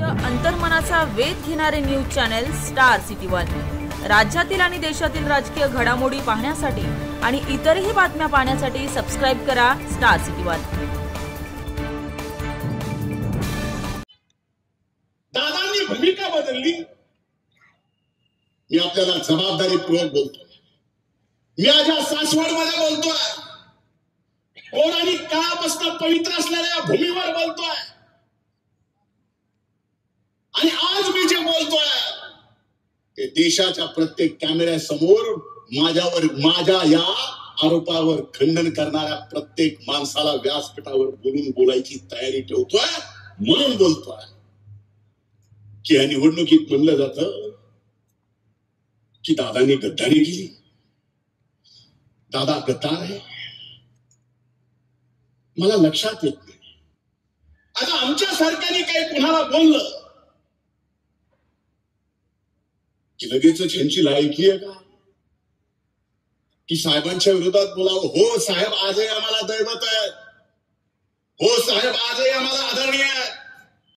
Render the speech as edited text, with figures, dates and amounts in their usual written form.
सत्य अंतर्मनाचा वेध घेणारे news channel star city one. राज्यातील आणि देशातील राजकीय घडामोडी पाहण्यासाठी आणि इतरही बातम्या पाहण्यासाठी सबस्क्राइब करा स्टार सिटी वन। दादांनी भूमिका बदलली। मी आपल्याला जबाबदारीपूर्वक बोलतो। मी माझ्या सासवडमध्ये बोलतोय। पौराणिक काळापासून पवित्र असलेल्या भूमीवर बोलतोय। आणि आज मी जे बोलतोय ते देशाच्या प्रत्येक कॅमेऱ्यासमोर माझ्या या आरोपावर खंडन करणाऱ्या प्रत्येक माणसाला व्यासपीठावर बोलायची तयारी ठेवतोय। म्हणून बोलतोय की या निवडणुकीत म्हणलं जातं की दादांनी गद्दारी केली, दादा गद्दार आहे। मला लक्षात येत नाही आता आमच्या सरकारने काही कुणाला बोललं की लगेच यांची लायकी आहे का की साहेबांच्या विरोधात बोलावं? हो साहेब आजही आम्हाला दैवत आहे, हो साहेब आजही आम्हाला आदरणीय आहे,